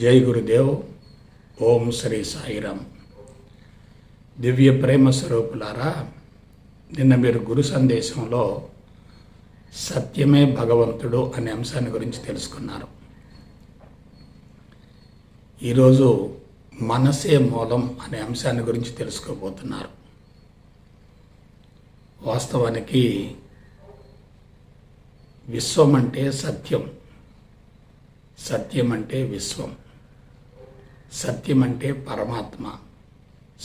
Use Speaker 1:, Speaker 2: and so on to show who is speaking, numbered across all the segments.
Speaker 1: జై గురుదేవ్. ఓం శ్రీ సాయిరామ్. దివ్య ప్రేమ స్వరూపులారా, నిన్న మీరు గురు సందేశంలో సత్యమే భగవంతుడు అనే అంశాన్ని గురించి తెలుసుకున్నారు. ఈరోజు మనసే మూలం అనే అంశాన్ని గురించి తెలుసుకోబోతున్నారు. వాస్తవానికి విశ్వం అంటే సత్యం, సత్యం అంటే విశ్వం, సత్యం అంటే పరమాత్మ,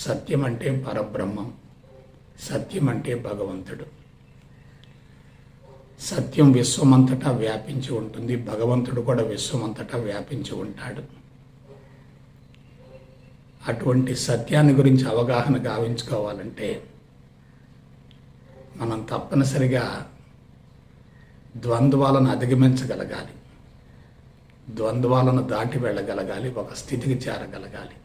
Speaker 1: సత్యం అంటే పరబ్రహ్మం, సత్యం అంటే భగవంతుడు. సత్యం విశ్వమంతటా వ్యాపించి ఉంటుంది, భగవంతుడు కూడా విశ్వమంతటా వ్యాపించి ఉంటాడు. అటువంటి సత్యాన్ని గురించి అవగాహన గావించుకోవాలంటే మనం తప్పనిసరిగా ద్వంద్వాలను అధిగమించగలగాలి, ద్వంద్వాలను దాటి వెళ్ళగలగాలి, ఒక స్థితికి చేరగలగాలి.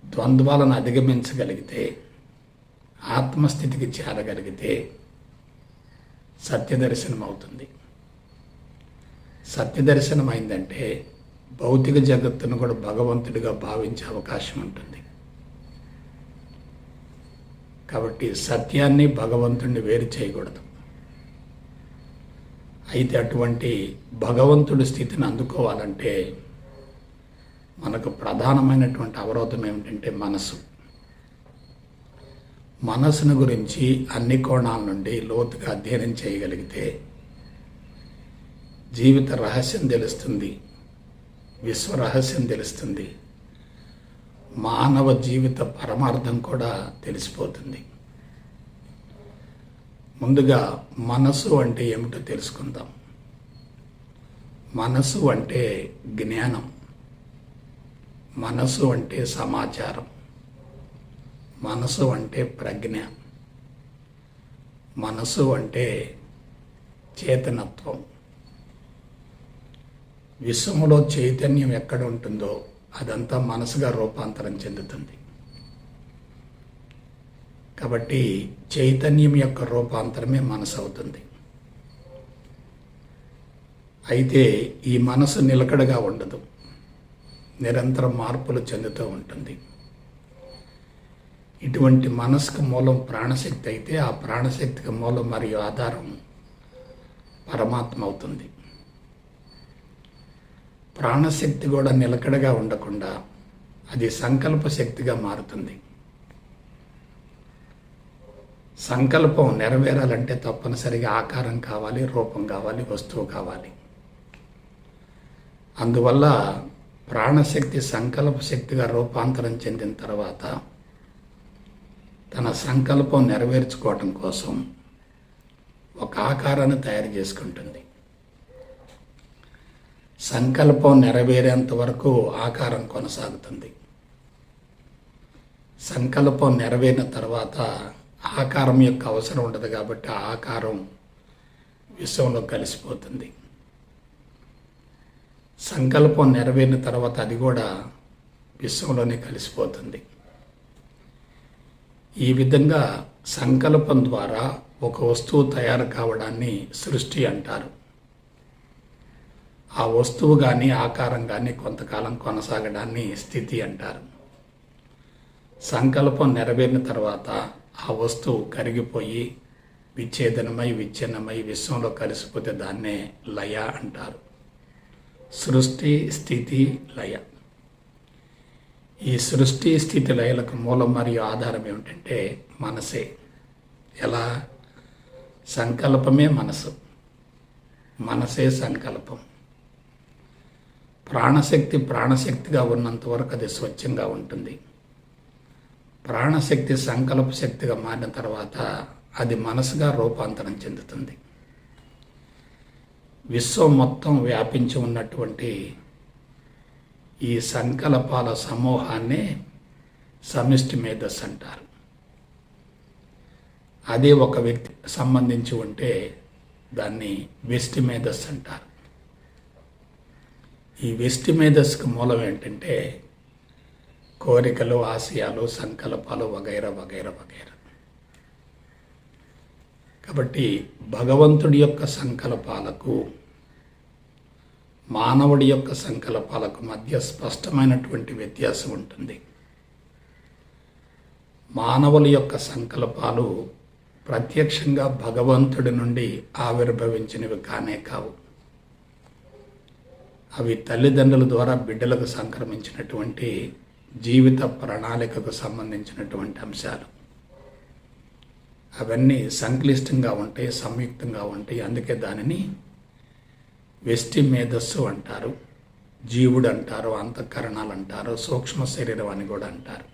Speaker 1: ద్వంద్వాలను అధిగమించగలిగితే, ఆత్మస్థితికి చేరగలిగితే సత్యదర్శనం అవుతుంది. సత్యదర్శనం అయిందంటే భౌతిక జగత్తును కూడా భగవంతుడిగా భావించే అవకాశం ఉంటుంది. కాబట్టి సత్యాన్ని భగవంతుడిని వేరు చేయకూడదు. అయితే అటువంటి భగవంతుడి స్థితిని అందుకోవాలంటే మనకు ప్రధానమైనటువంటి అవరోధం ఏమిటంటే మనసు. మనసును గురించి అన్ని కోణాల నుండి లోతుగా అధ్యయనం చేయగలిగితే జీవిత రహస్యం తెలుస్తుంది, విశ్వ రహస్యం తెలుస్తుంది, మానవ జీవిత పరమార్థం కూడా తెలిసిపోతుంది. ముందుగా మనసు అంటే ఏమిటో తెలుసుకుందాం. మనసు అంటే జ్ఞానం, మనసు అంటే సమాచారం, మనసు అంటే ప్రజ్ఞ, మనసు అంటే చేతనత్వం. విశ్వములో చైతన్యం ఎక్కడ ఉంటుందో అదంతా మనసుగా రూపాంతరం చెందుతుంది. కాబట్టి చైతన్యం యొక్క రూపాంతరమే మనసు అవుతుంది. అయితే ఈ మనసు నిలకడగా ఉండదు, నిరంతరం మార్పులు చెందుతూ ఉంటుంది. ఇటువంటి మనసుకు మూలం ప్రాణశక్తి అయితే ఆ ప్రాణశక్తికి మూలం మరియు ఆధారం పరమాత్మ అవుతుంది. ప్రాణశక్తి కూడా నిలకడగా ఉండకుండా అది సంకల్ప శక్తిగా మారుతుంది. సంకల్పం నెరవేరాలంటే తప్పనిసరిగా ఆకారం కావాలి, రూపం కావాలి, వస్తువు కావాలి. అందువల్ల ప్రాణశక్తి సంకల్ప శక్తిగా రూపాంతరం చెందిన తర్వాత తన సంకల్పం నెరవేర్చుకోవటం కోసం ఒక ఆకారాన్ని తయారు చేసుకుంటుంది. సంకల్పం నెరవేరేంత వరకు ఆకారం కొనసాగుతుంది. సంకల్పం నెరవేరిన తర్వాత ఆకారం యొక్క అవసరం ఉండదు కాబట్టి ఆ ఆకారం విశ్వంలో కలిసిపోతుంది. సంకల్పం నెరవేరిన తర్వాత అది కూడా విశ్వంలోనే కలిసిపోతుంది. ఈ విధంగా సంకల్పం ద్వారా ఒక వస్తువు తయారు కావడాన్ని సృష్టి అంటారు. ఆ వస్తువు కానీ ఆకారం కానీ కొంతకాలం కొనసాగడాన్ని స్థితి అంటారు. సంకల్పం నెరవేరిన తర్వాత ఆ వస్తువు కరిగిపోయి విచ్ఛేదనమై విచ్ఛిన్నమై విశ్వంలో కలిసిపోతే దాన్నే లయ అంటారు. సృష్టి, స్థితి, లయ. ఈ సృష్టి, స్థితి, లయలకు మూలం మరియు ఆధారం ఏమిటంటే మనసే. ఎలా? సంకల్పమే మనసు, మనసే సంకల్పం. ప్రాణశక్తి ప్రాణశక్తిగా ఉన్నంత వరకు అది స్వచ్ఛంగా ఉంటుంది. ప్రాణశక్తి సంకల్ప శక్తిగా మారిన తర్వాత అది మనసుగా రూపాంతరం చెందుతుంది. విశ్వం మొత్తం వ్యాపించి ఉన్నటువంటి ఈ సంకల్పాల సమూహాన్ని సమిష్టి మేధస్సు అంటారు. అదే ఒక వ్యక్తి సంబంధించి ఉంటే దాన్ని వ్యష్టి మేధస్సు అంటారు. ఈ వ్యష్టి మేధస్సుకు మూలం ఏంటంటే కోరికలు, ఆశయాలు, సంకల్పాలు వగైరా వగైరా వగైరా. కాబట్టి భగవంతుడి యొక్క సంకల్పాలకు మానవుడి యొక్క సంకల్పాలకు మధ్య స్పష్టమైనటువంటి వ్యత్యాసం ఉంటుంది. మానవుల యొక్క సంకల్పాలు ప్రత్యక్షంగా భగవంతుడి నుండి ఆవిర్భవించినవి కానే కావు. అవి తల్లిదండ్రుల ద్వారా బిడ్డలకు సంక్రమించినటువంటి జీవిత ప్రణాళికకు సంబంధించినటువంటి అంశాలు. అవన్నీ సంక్లిష్టంగా ఉంటాయి, సంయుక్తంగా ఉంటాయి. అందుకే దానిని వ్యష్టి మేధస్సు అంటారు, జీవుడు అంటారు, అంతఃకరణాలు అంటారు, సూక్ష్మ శరీరం అని కూడా అంటారు.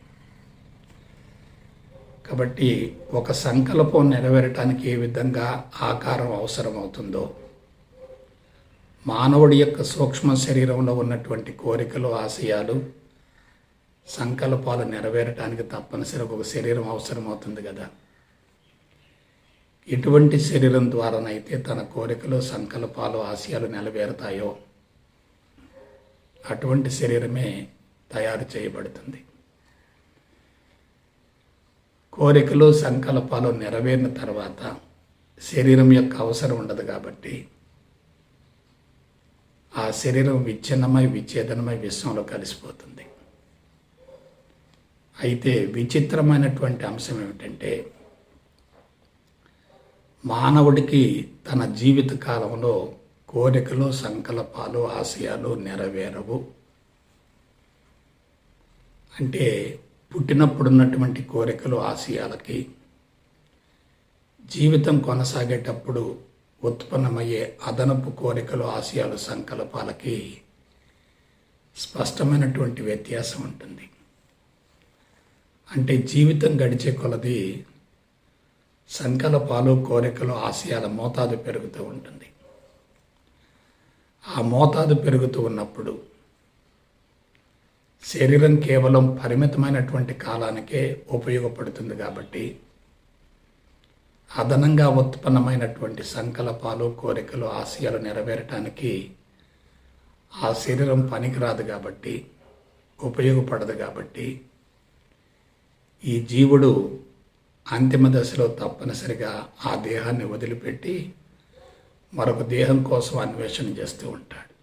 Speaker 1: కాబట్టి ఒక సంకల్పం నెరవేరటానికి ఏ విధంగా ఆకారం అవసరమవుతుందో, మానవుడి యొక్క సూక్ష్మ శరీరంలో ఉన్నటువంటి కోరికలు, ఆశయాలు, సంకల్పాలు నెరవేరటానికి తప్పనిసరిగా ఒక శరీరం అవసరమవుతుంది కదా. ఎటువంటి శరీరం ద్వారానైతే తన కోరికలు, సంకల్పాలు, ఆశయాలు నెరవేరుతాయో అటువంటి శరీరమే తయారు చేయబడుతుంది. కోరికలు, సంకల్పాలు నెరవేరిన తర్వాత శరీరం యొక్క అవసరం ఉండదు కాబట్టి ఆ శరీరం విచ్ఛిన్నమై, విచ్ఛేదనమై విశ్వంలో కలిసిపోతుంది. అయితే విచిత్రమైనటువంటి అంశం ఏమిటంటే, మానవుడికి తన జీవిత కాలంలో కోరికలు, సంకల్పాలు, ఆశయాలు నెరవేరవు. అంటే పుట్టినప్పుడున్నటువంటి కోరికలు, ఆశయాలకి జీవితం కొనసాగేటప్పుడు ఉత్పన్నమయ్యే అదనపు కోరికలు, ఆశయాలు, సంకల్పాలకి స్పష్టమైనటువంటి వ్యత్యాసం ఉంటుంది. అంటే జీవితం గడిచే కొలది సంకల్పాలు, కోరికలు, ఆశయాల మోతాదు పెరుగుతూ ఉంటుంది. ఆ మోతాదు పెరుగుతూ ఉన్నప్పుడు శరీరం కేవలం పరిమితమైనటువంటి కాలానికే ఉపయోగపడుతుంది కాబట్టి అదనంగా ఉత్పన్నమైనటువంటి సంకల్పాలు, కోరికలు, ఆశయాలు నెరవేరటానికి ఆ శరీరం పనికిరాదు కాబట్టి, ఉపయోగపడదు కాబట్టి ఈ జీవుడు అంతిమ దశలో తప్పనిసరిగా ఆ దేహాన్ని వదిలిపెట్టి మరొక దేహం కోసం అన్వేషణ చేస్తూ ఉంటాడు.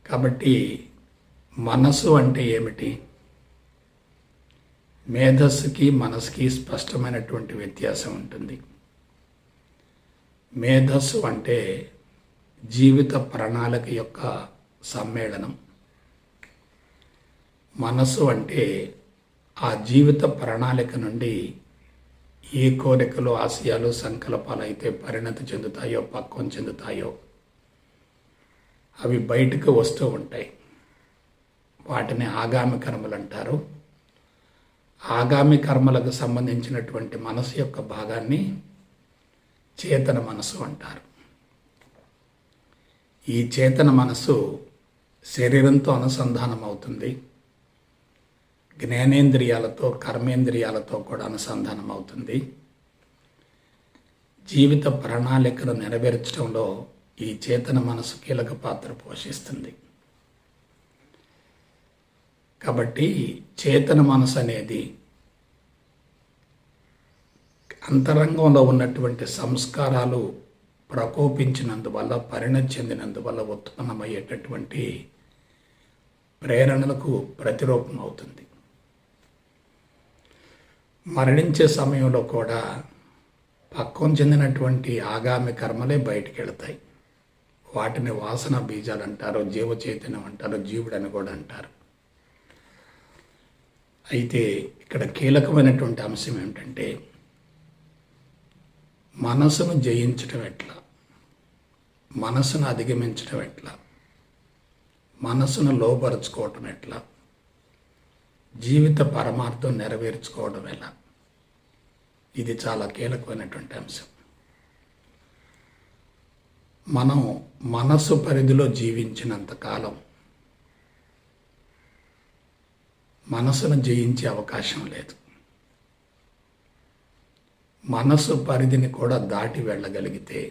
Speaker 1: కాబట్టి మనసు అంటే ఏమిటి? మేధస్సుకి, మనసుకి స్పష్టమైనటువంటి వ్యత్యాసం ఉంటుంది. మేధస్సు అంటే జీవిత ప్రణాళిక యొక్క సమ్మేళనం. మనసు అంటే ఆ జీవిత ప్రణాళిక నుండి ఏ కోరికలు, ఆశయాలు, సంకల్పాలు అయితే పరిణతి చెందుతాయో, పక్వం చెందుతాయో అవి బయటకు వస్తూ ఉంటాయి. వాటిని ఆగామి కర్మలు అంటారు. ఆగామి కర్మలకు సంబంధించినటువంటి మనసు యొక్క భాగాన్ని చేతన మనసు అంటారు. ఈ చేతన మనసు శరీరంతో అనుసంధానం అవుతుంది. జ్ఞానేంద్రియాలతో, కర్మేంద్రియాలతో కూడా అనుసంధానం అవుతుంది. జీవిత ప్రణాళికలు నెరవేర్చడంలో ఈ చేతన మనసు కీలక పాత్ర పోషిస్తుంది. కాబట్టి చేతన మనసు అనేది అంతరంగంలో ఉన్నటువంటి సంస్కారాలు ప్రకోపించినందువల్ల, పరిణతి చెందినందువల్ల ఉత్పన్నమయ్యేటటువంటి ప్రేరణలకు ప్రతిరూపం అవుతుంది. మరణించే సమయంలో కూడా పక్వం చెందినటువంటి ఆగామి కర్మలే బయటికి వెళతాయి. వాటిని వాసన బీజాలు అంటారు, జీవ చైతన్యం అంటారు, జీవుడని కూడా అంటారు. అయితే ఇక్కడ కీలకమైనటువంటి అంశం ఏమిటంటే, మనసును జయించడం ఎట్లా, మనసును అధిగమించడం ఎట్లా, మనసును లోపరుచుకోవటం ఎట్లా, జీవిత పరమార్థం నెరవేర్చుకోవడం ఎలా, ఇది చాలా కీలకమైనటువంటి అంశం. మనం మనసు పరిధిలో జీవించినంత కాలం మనసును జయించే అవకాశం లేదు. మనసు పరిధిని కూడా దాటి వెళ్ళగలిగితే,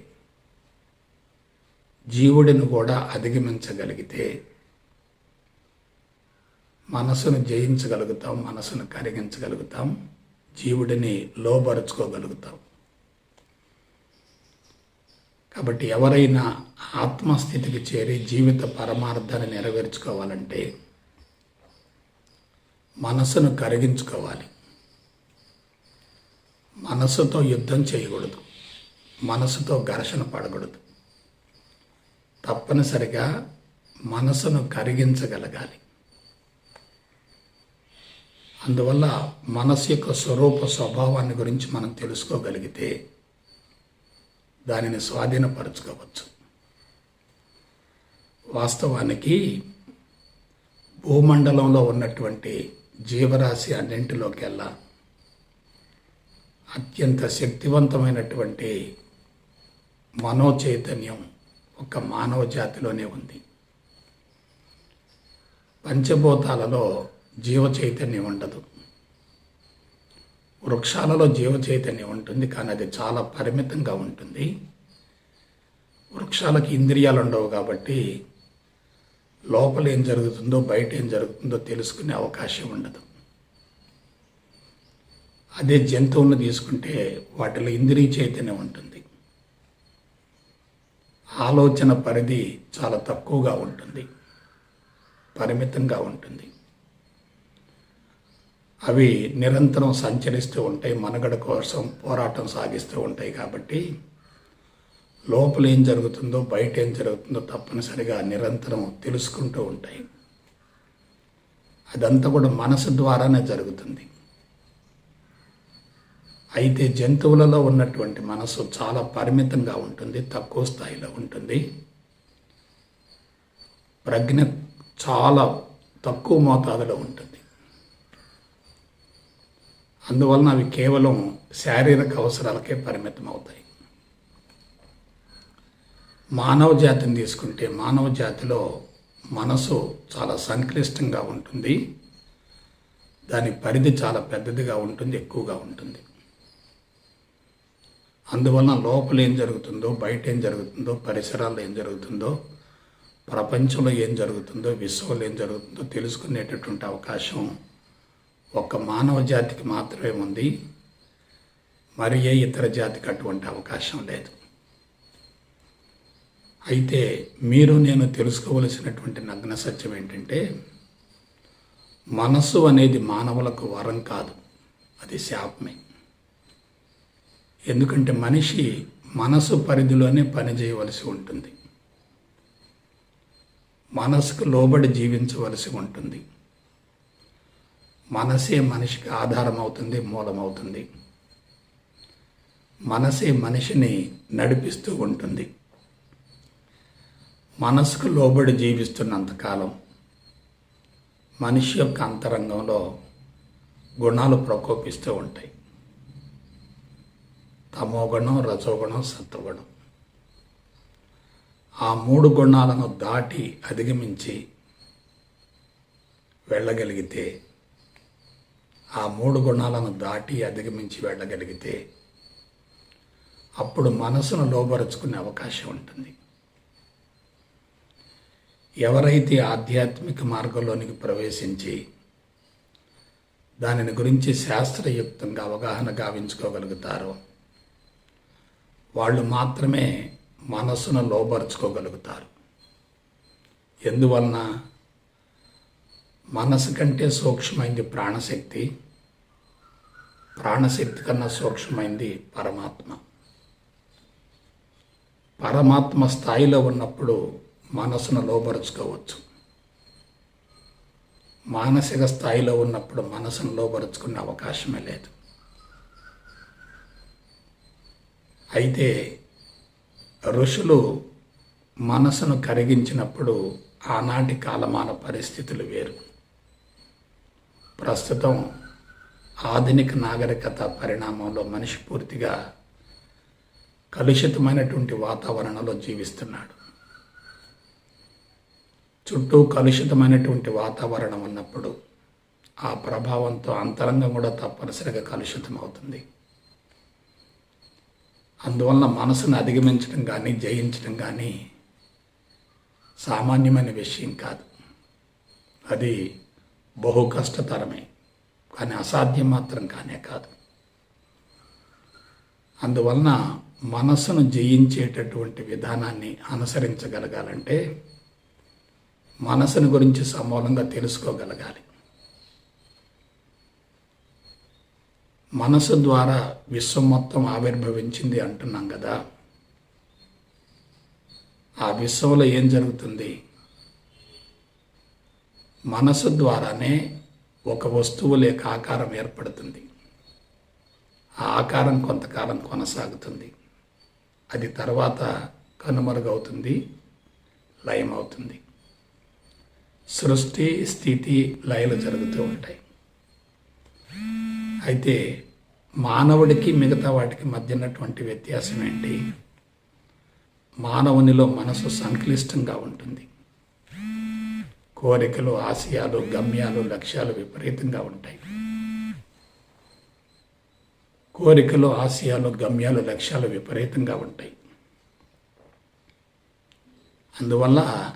Speaker 1: జీవుడిని కూడా అధిగమించగలిగితే మనసును జయించగలుగుతాం, మనసును కరిగించగలుగుతాం, జీవుడిని లోబరుచుకోగలుగుతాం. కాబట్టి ఎవరైనా ఆత్మస్థితికి చేరి జీవిత పరమార్థాన్ని నెరవేర్చుకోవాలంటే మనసును కరిగించుకోవాలి. మనసుతో యుద్ధం చేయకూడదు, మనసుతో ఘర్షణ పడకూడదు. తప్పనిసరిగా మనసును కరిగించగలగాలి. అందువల్ల మనసు యొక్క స్వరూప స్వభావాన్ని గురించి మనం తెలుసుకోగలిగితే దానిని స్వాధీనపరచుకోవచ్చు. వాస్తవానికి భూమండలంలో ఉన్నటువంటి జీవరాశి అన్నింటిలోకెల్లా అత్యంత శక్తివంతమైనటువంటి మనోచైతన్యం ఒక మానవ జాతిలోనే ఉంది. పంచభూతాలలో జీవ చైతన్యం ఉండదు. వృక్షాలలో జీవ చైతన్యం ఉంటుంది, కానీ అది చాలా పరిమితంగా ఉంటుంది. వృక్షాలకు ఇంద్రియాలు ఉండవు కాబట్టి లోపల ఏం జరుగుతుందో బయట ఏం జరుగుతుందో తెలుసుకునే అవకాశం ఉండదు. అదే జంతువులను తీసుకుంటే వాటిలో ఇంద్రియ చైతన్యం ఉంటుంది. ఆలోచన పరిధి చాలా తక్కువగా ఉంటుంది, పరిమితంగా ఉంటుంది. అవి నిరంతరం సంచరిస్తూ ఉంటాయి, మనుగడ కోసం పోరాటం సాగిస్తూ ఉంటాయి. కాబట్టి లోపల ఏం జరుగుతుందో బయట ఏం జరుగుతుందో తప్పనిసరిగా నిరంతరం తెలుసుకుంటూ ఉంటాయి. అదంతా కూడా మనసు ద్వారానే జరుగుతుంది. అయితే జంతువులలో ఉన్నటువంటి మనసు చాలా పరిమితంగా ఉంటుంది, తక్కువ స్థాయిలో ఉంటుంది. ప్రజ్ఞ చాలా తక్కువ మోతాదులో ఉంటుంది. అందువలన అవి కేవలం శారీరక అవసరాలకే పరిమితం అవుతాయి. మానవ జాతిని తీసుకుంటే మానవ జాతిలో మనసు చాలా సంక్లిష్టంగా ఉంటుంది. దాని పరిధి చాలా పెద్దదిగా ఉంటుంది, ఎక్కువగా ఉంటుంది. అందువలన లోపల ఏం జరుగుతుందో బయట ఏం జరుగుతుందో పరిసరాల్లో ఏం జరుగుతుందో ప్రపంచంలో ఏం జరుగుతుందో విశ్వంలో ఏం జరుగుతుందో తెలుసుకునేటటువంటి అవకాశం ఒక్క మానవ జాతికి మాత్రమే ఉంది. మరి ఏ ఇతర జాతికి అటువంటి అవకాశం లేదు. అయితే మీరు నేను తెలుసుకోవలసినటువంటి నగ్న సత్యం ఏంటంటే మనస్సు అనేది మానవులకు వరం కాదు, అది శాపమే. ఎందుకంటే మనిషి మనసు పరిధిలోనే పనిచేయవలసి ఉంటుంది, మనసుకు లోబడి జీవించవలసి ఉంటుంది. మనసే మనిషికి ఆధారం అవుతుంది, మూలమవుతుంది. మనసే మనిషిని నడిపిస్తూ ఉంటుంది. మనసుకు లోబడి జీవిస్తున్నంతకాలం మనిషి యొక్క అంతరంగంలో గుణాలు ప్రకోపిస్తూ ఉంటాయి. తమోగుణం, రజోగుణం, సత్వగుణం. ఆ మూడు గుణాలను దాటి అధిగమించి వెళ్ళగలిగితే, ఆ మూడు గుణాలను దాటి అధిగమించి వెళ్ళగలిగితే అప్పుడు మనసును లోబరుచుకునే అవకాశం ఉంటుంది. ఎవరైతే ఆధ్యాత్మిక మార్గంలోనికి ప్రవేశించి దానిని గురించి శాస్త్రయుక్తంగా అవగాహన గావించుకోగలుగుతారో వాళ్ళు మాత్రమే మనస్సును లోబరుచుకోగలుగుతారు. ఎందువలన? మనసు కంటే సూక్ష్మైంది ప్రాణశక్తి, ప్రాణశక్తి కన్నా సూక్ష్మైంది పరమాత్మ. పరమాత్మ స్థాయిలో ఉన్నప్పుడు మనసును లోబరుచుకోవచ్చు. మానసిక స్థాయిలో ఉన్నప్పుడు మనసును లోబరుచుకునే అవకాశమే లేదు. అయితే ఋషులు మనసును కరిగించినప్పుడు ఆనాటి కాలమాన పరిస్థితులు వేరు. ప్రస్తుతం ఆధునిక నాగరికత పరిణామంలో మనిషి పూర్తిగా కలుషితమైనటువంటి వాతావరణంలో జీవిస్తున్నాడు. చుట్టూ కలుషితమైనటువంటి వాతావరణం ఉన్నప్పుడు ఆ ప్రభావంతో అంతరంగం కూడా తప్పనిసరిగా కలుషితం అవుతుంది. అందువలన మనసును అధిగమించడం కానీ జయించడం కానీ సామాన్యమైన విషయం కాదు. అది బహు కష్టతరమే, కానీ అసాధ్యం మాత్రం కానే కాదు. అందువలన మనస్సును జయించేటటువంటి విధానాన్ని అనుసరించగలగాలంటే మనసును గురించి సమూలంగా తెలుసుకోగలగాలి. మనసు ద్వారా విశ్వం మొత్తం ఆవిర్భవించింది అంటున్నాం కదా. ఆ విశ్వంలో ఏం జరుగుతుంది? మనసు ద్వారానే ఒక వస్తువు లేక ఆకారం ఏర్పడుతుంది. ఆ ఆకారం కొంతకాలం కొనసాగుతుంది. అది తర్వాత కనుమరుగవుతుంది, లయమవుతుంది. సృష్టి, స్థితి, లయలు జరుగుతూ ఉంటాయి. అయితే మానవుడికి మిగతా వాటికి మధ్య ఉన్నటువంటి వ్యత్యాసం ఏంటి? మానవునిలో మనసు సంక్లిష్టంగా ఉంటుంది. కోరికలు, ఆశయాలు, గమ్యాలు, లక్ష్యాలు విపరీతంగా ఉంటాయి. కోరికలు, ఆశయాలు, గమ్యాలు, లక్ష్యాలు విపరీతంగా ఉంటాయి. అందువల్ల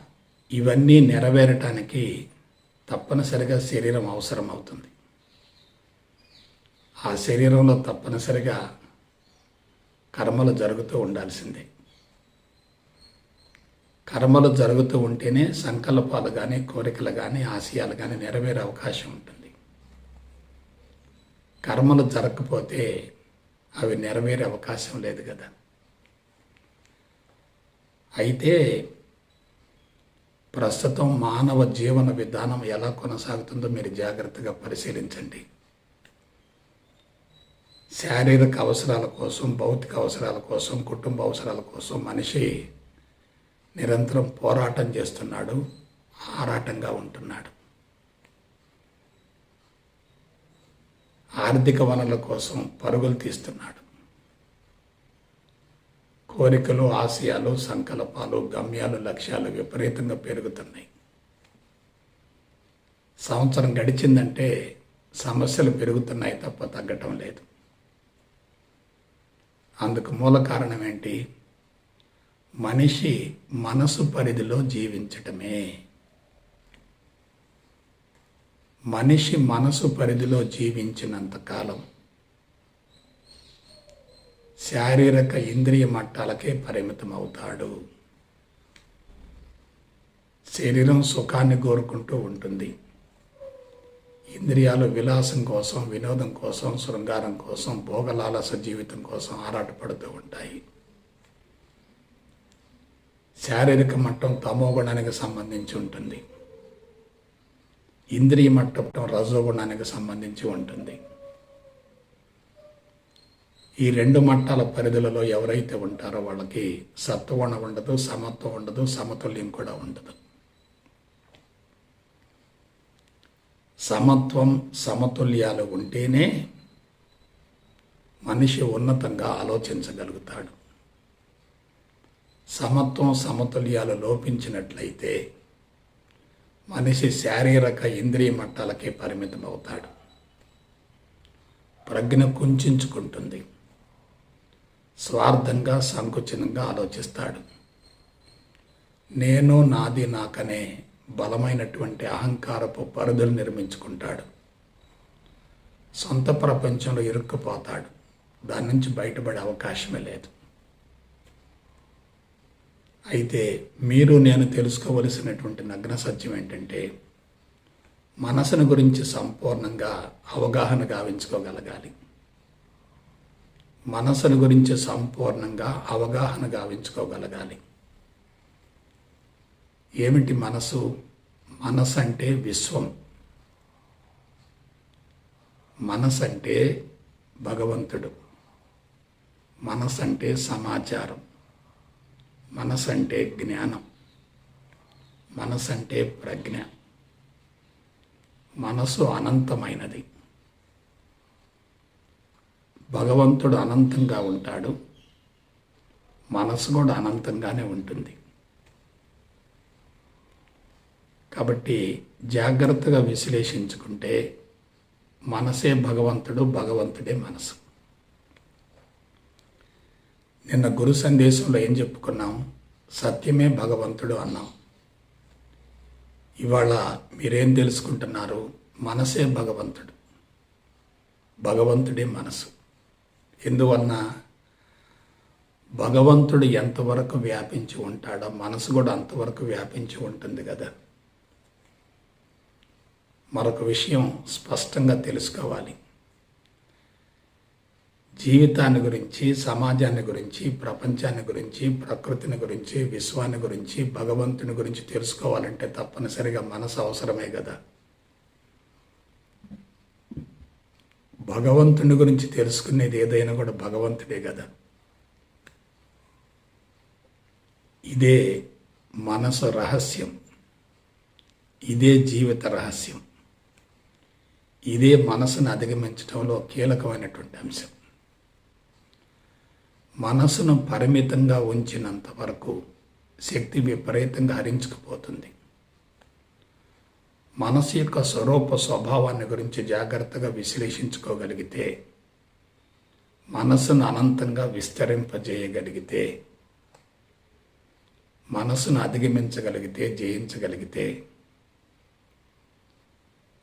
Speaker 1: ఇవన్నీ నెరవేరటానికి తప్పనిసరిగా శరీరం అవసరం అవుతుంది. ఆ శరీరంలో తప్పనిసరిగా కర్మలు జరుగుతూ ఉండాల్సిందే. కర్మలు జరుగుతూ ఉంటేనే సంకల్పాలు కానీ, కోరికలు కానీ, ఆశయాలు కానీ నెరవేరే అవకాశం ఉంటుంది. కర్మలు జరగకపోతే అవి నెరవేరే అవకాశం లేదు కదా. అయితే ప్రస్తుతం మానవ జీవన విధానం ఎలా కొనసాగుతుందో మీరు జాగ్రత్తగా పరిశీలించండి. శారీరక అవసరాల కోసం, భౌతిక అవసరాల కోసం, కుటుంబ అవసరాల కోసం మనిషి నిరంతరం పోరాటం చేస్తున్నాడు, ఆరాటంగా ఉంటున్నాడు. ఆర్థిక వనరుల కోసం పరుగులు తీస్తున్నాడు. కోరికలు, ఆశయాలు, సంకల్పాలు, గమ్యాలు, లక్ష్యాలు విపరీతంగా పెరుగుతున్నాయి. సంవత్సరం గడిచిందంటే సమస్యలు పెరుగుతున్నాయి తప్ప తగ్గటం లేదు. అందుకు మూల కారణం ఏంటి? మనిషి మనసు పరిధిలో జీవించటమే. మనిషి మనసు పరిధిలో జీవించినంతకాలం శారీరక ఇంద్రియ మట్టాలకే పరిమితం అవుతాడు. శరీరం సుఖాన్ని కోరుకుంటూ ఉంటుంది. ఇంద్రియాలు విలాసం కోసం, వినోదం కోసం, శృంగారం కోసం, భోగలాలస జీవితం కోసం ఆరాటపడుతూ ఉంటాయి. శారీరక మట్టం తమోగుణానికి సంబంధించి ఉంటుంది. ఇంద్రియ మట్టం రజోగుణానికి సంబంధించి ఉంటుంది. ఈ రెండు మట్టాల పరిధులలో ఎవరైతే ఉంటారో వాళ్ళకి సత్వగుణం ఉండదు, సమత్వం ఉండదు, సమతుల్యం కూడా ఉండదు. సమత్వం, సమతుల్యాలు ఉంటేనే మనిషి ఉన్నతంగా ఆలోచించగలుగుతాడు. సమత్వం, సమతుల్యాలు లోపించినట్లయితే మనిషి శారీరక ఇంద్రియ మట్టాలకే పరిమితం అవుతాడు. ప్రజ్ఞ కుంచుకుంటుంది. స్వార్థంగా, సంకుచితంగా ఆలోచిస్తాడు. నేను, నాది, నాకనే బలమైనటువంటి అహంకారపు పరిధులు నిర్మించుకుంటాడు. సొంత ప్రపంచంలో ఇరుక్కుపోతాడు. దాని నుంచి బయటపడే అవకాశమే లేదు. అయితే మీరు నేను తెలుసుకోవలసినటువంటి నగ్న సత్యం ఏంటంటే మనసును గురించి సంపూర్ణంగా అవగాహన గావించుకోగలగాలి. మనసును గురించి సంపూర్ణంగా అవగాహన గావించుకోగలగాలి. ఏమిటి మనసు? మనసు అంటే విశ్వం. మనసు అంటే భగవంతుడు. మనసు అంటే సమాచారం. మనసు అంటే జ్ఞానం. మనసు అంటే ప్రజ్ఞ. మనసు అనంతమైనది. భగవంతుడు అనంతంగా ఉంటాడు. మనసు కూడా అనంతంగానే ఉంటుంది. కాబట్టి జాగ్రత్తగా విశ్లేషించుకుంటే మనసే భగవంతుడు, భగవంతుడే మనసు. నిన్న గురు సందేశంలో ఏం చెప్పుకున్నాం? సత్యమే భగవంతుడు అన్నాం. ఇవాళ మీరేం తెలుసుకుంటున్నారు? మనసే భగవంతుడు, భగవంతుడే మనసు. ఎందువలన? భగవంతుడు ఎంతవరకు వ్యాపించి ఉంటాడో మనసు కూడా అంతవరకు వ్యాపించి ఉంటుంది కదా. మరొక విషయం స్పష్టంగా తెలుసుకోవాలి. జీవితాన్ని గురించి, సమాజాన్ని గురించి, ప్రపంచాన్ని గురించి, ప్రకృతిని గురించి, విశ్వాన్ని గురించి, భగవంతుని గురించి తెలుసుకోవాలంటే తప్పనిసరిగా మనసు అవసరమే కదా. భగవంతుని గురించి తెలుసుకునేది ఏదైనా కూడా భగవంతుడే కదా. ఇదే మనసు రహస్యం, ఇదే జీవిత రహస్యం, ఇదే మనసును అధిగమించడంలో కీలకమైనటువంటి అంశం. మనసును పరిమితంగా ఉంచినంత వరకు శక్తి విపరీతంగా హరించుకుపోతుంది. మనసు యొక్క స్వరూప స్వభావాన్ని గురించి జాగ్రత్తగా విశ్లేషించుకోగలిగితే, మనసును అనంతంగా విస్తరింపజేయగలిగితే, మనసును అధిగమించగలిగితే, జయించగలిగితే,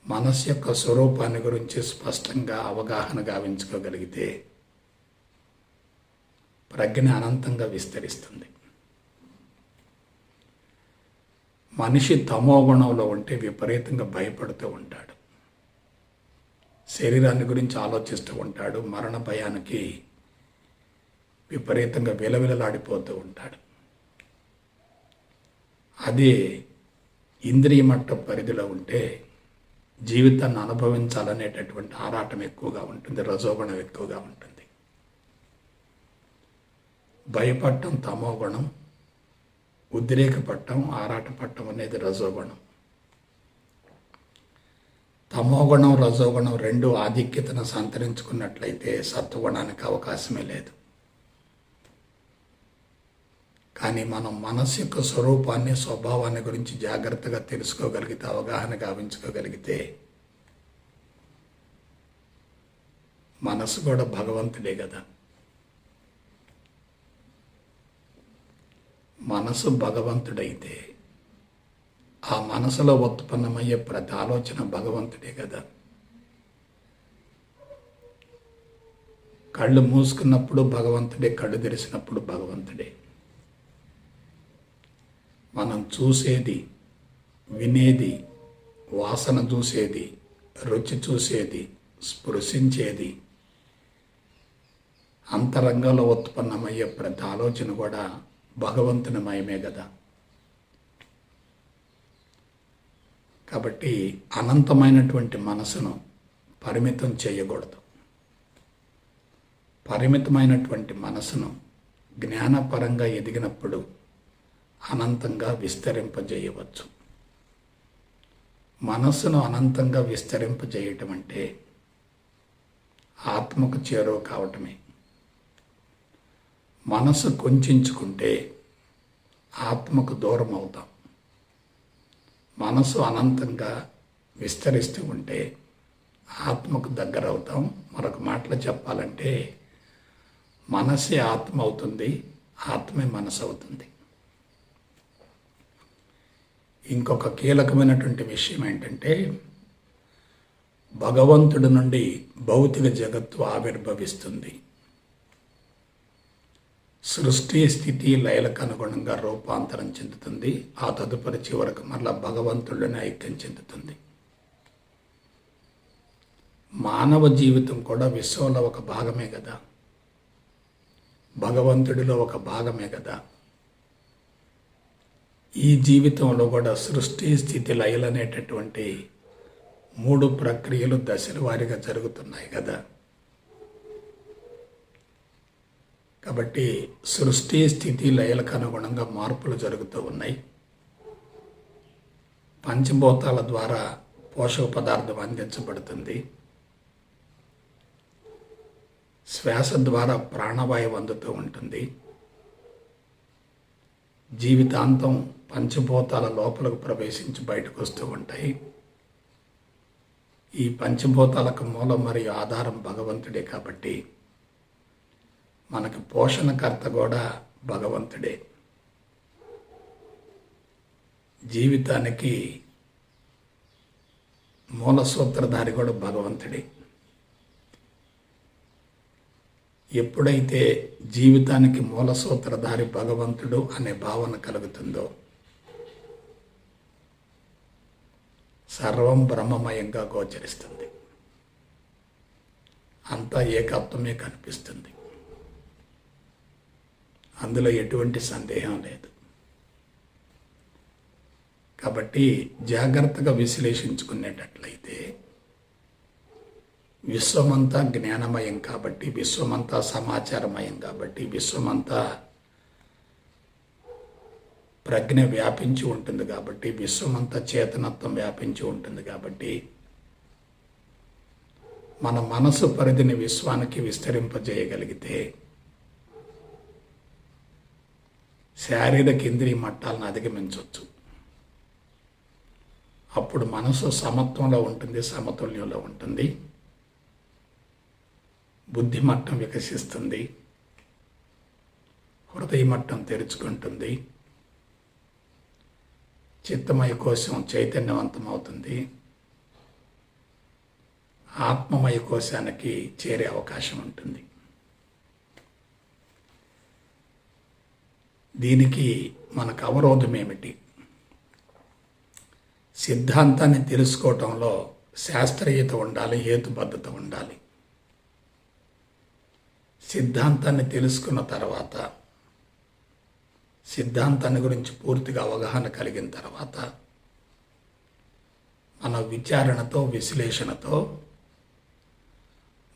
Speaker 1: మనసు యొక్క స్వరూపాన్ని గురించి స్పష్టంగా అవగాహన గావించుకోగలిగితే ప్రజ్ఞ అనంతంగా విస్తరిస్తుంది. మనిషి తమో గుణంలో ఉంటే విపరీతంగా భయపడుతూ ఉంటాడు, శరీరాన్ని గురించి ఆలోచిస్తూ ఉంటాడు, మరణ భయానికి విపరీతంగా విలవిలలాడిపోతూ ఉంటాడు. అదే ఇంద్రియ మట్ట పరిధిలో ఉంటే జీవితాన్ని అనుభవించాలనేటటువంటి ఆరాటం ఎక్కువగా ఉంటుంది, రజోగుణం ఎక్కువగా ఉంటుంది. భయపడటం తమో గుణం, ఉద్రేకపడటం, ఆరాటపడటం అనేది రజోగుణం. తమోగుణం, రజోగుణం రెండు ఆధిక్యతను సంతరించుకున్నట్లయితే సత్వగుణానికి అవకాశమే లేదు. కానీ మనం మనసు యొక్క స్వరూపాన్ని, స్వభావాన్ని గురించి జాగ్రత్తగా తెలుసుకోగలిగితే, అవగాహన గావించుకోగలిగితే మనసు కూడా భగవంతుడే కదా. మనసు భగవంతుడైతే ఆ మనసులో ఉత్పన్నమయ్యే ప్రతి ఆలోచన భగవంతుడే కదా. కళ్ళు మూసుకున్నప్పుడు భగవంతుడే, కళ్ళు తెరిచినప్పుడు భగవంతుడే. మనం చూసేది, వినేది, వాసన చూసేది, రుచి చూసేది, స్పృశించేది, అంతరంగంలో ఉత్పన్నమయ్యే ప్రతి ఆలోచన కూడా భగవంతుని మయమే కదా. కాబట్టి అనంతమైనటువంటి మనసును పరిమితం చేయకూడదు. పరిమితమైనటువంటి మనసును జ్ఞానపరంగా ఎదిగినప్పుడు అనంతంగా విస్తరింపజేయవచ్చు. మనస్సును అనంతంగా విస్తరింపజేయటం అంటే ఆత్మకు చేరువ కావటమే. మనసు కుంచుకుంటే ఆత్మకు దూరం అవుతాం. మనసు అనంతంగా విస్తరిస్తూ ఉంటే ఆత్మకు దగ్గర అవుతాం. మరొక మాటలో చెప్పాలంటే మనసే ఆత్మ అవుతుంది, ఆత్మే మనసు అవుతుంది. ఇంకొక కీలకమైనటువంటి విషయం ఏంటంటే, భగవంతుడి నుండి భౌతిక జగత్తు ఆవిర్భవిస్తుంది. సృష్టి, స్థితి, లయలకు అనుగుణంగా రూపాంతరం చెందుతుంది. ఆ తదుపరి చివరకు మళ్ళా భగవంతుడిని ఐక్యం చెందుతుంది. మానవ జీవితం కూడా విశ్వంలో ఒక భాగమే కదా, భగవంతుడిలో ఒక భాగమే కదా. ఈ జీవితంలో కూడా సృష్టి, స్థితి, లయలు అనేటటువంటి 3 ప్రక్రియలు దశల వారీగా జరుగుతున్నాయి కదా. కాబట్టి సృష్టి, స్థితి, లయలకు అనుగుణంగా మార్పులు జరుగుతూ ఉన్నాయి. పంచభూతాల ద్వారా పోషక పదార్థం అందించబడుతుంది. శ్వాస ద్వారా ప్రాణవాయువు అందుతూ ఉంటుంది. జీవితాంతం పంచభూతాల లోపలకు ప్రవేశించి బయటకు వస్తూ ఉంటాయి. ఈ పంచభూతాలకు మూలం మరియు ఆధారం భగవంతుడే కాబట్టి మనకు పోషణకర్త కూడా భగవంతుడే. జీవితానికి మూల సూత్రధారి కూడా భగవంతుడే. ఎప్పుడైతే జీవితానికి మూల సూత్రధారి భగవంతుడు అనే భావన కలుగుతుందో సర్వం బ్రహ్మమయంగా గోచరిస్తుంది. అంతా ఏకత్వమే కనిపిస్తుంది. అందులో ఎటువంటి సందేహం లేదు. కాబట్టి జాగ్రత్తగా విశ్లేషించుకునేటట్లయితే విశ్వమంతా జ్ఞానమయం కాబట్టి, విశ్వమంతా సమాచారమయం కాబట్టి, విశ్వమంతా ప్రజ్ఞ వ్యాపించి ఉంటుంది కాబట్టి, విశ్వమంతా చేతనత్వం వ్యాపించి ఉంటుంది కాబట్టి, మన మనసు పరిధిని విశ్వానికి విస్తరింపజేయగలిగితే శారీరక ఇంద్రియ మట్టాలను అధిగమించవచ్చు. అప్పుడు మనసు సమత్వంలో ఉంటుంది, సమతుల్యంలో ఉంటుంది. బుద్ధి మట్టం వికసిస్తుంది, హృదయ మట్టం తెరుచుకుంటుంది, చిత్తమయ కోశం చైతన్యవంతమవుతుంది, ఆత్మమయ కోశానికి చేరే అవకాశం ఉంటుంది. దీనికి మనకు అవరోధం ఏమిటి? సిద్ధాంతాన్ని తెలుసుకోవటంలో శాస్త్రీయత ఉండాలి, హేతుబద్ధత ఉండాలి. సిద్ధాంతాన్ని తెలుసుకున్న తర్వాత, సిద్ధాంతాన్ని గురించి పూర్తిగా అవగాహన కలిగిన తర్వాత మన విచారణతో, విశ్లేషణతో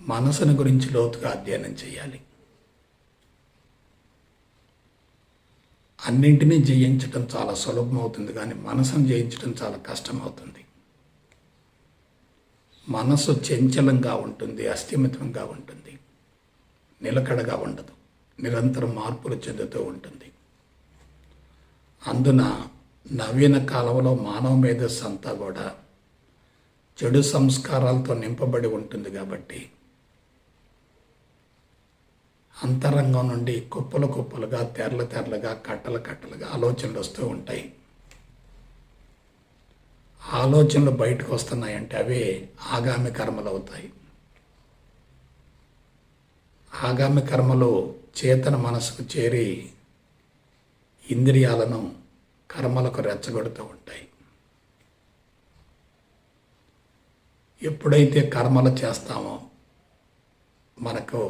Speaker 1: మనసుని గురించి లోతుగా అధ్యయనం చేయాలి. అన్నింటినీ జయించటం చాలా సులభం అవుతుంది, కానీ మనసును జయించడం చాలా కష్టమవుతుంది. మనసు చంచలంగా ఉంటుంది, అస్థిమితంగా ఉంటుంది, నిలకడగా ఉండదు, నిరంతరం మార్పులు చెందుతూ ఉంటుంది. అందున నవీన కాలంలో మానవ మేధస్సు అంతా కూడా చెడు సంస్కారాలతో నింపబడి ఉంటుంది కాబట్టి అంతరంగం నుండి కుప్పలు కుప్పలుగా, తెరలు తెరలుగా, కట్టలు కట్టలుగా ఆలోచనలు వస్తూ ఉంటాయి. ఆలోచనలు బయటకు వస్తున్నాయంటే అవే ఆగామి కర్మలు అవుతాయి. ఆగామి కర్మలు చేతన మనసుకు చేరి ఇంద్రియాలను కర్మలకు రెచ్చగొడుతూ ఉంటాయి. ఎప్పుడైతే కర్మలు చేస్తామో మనకు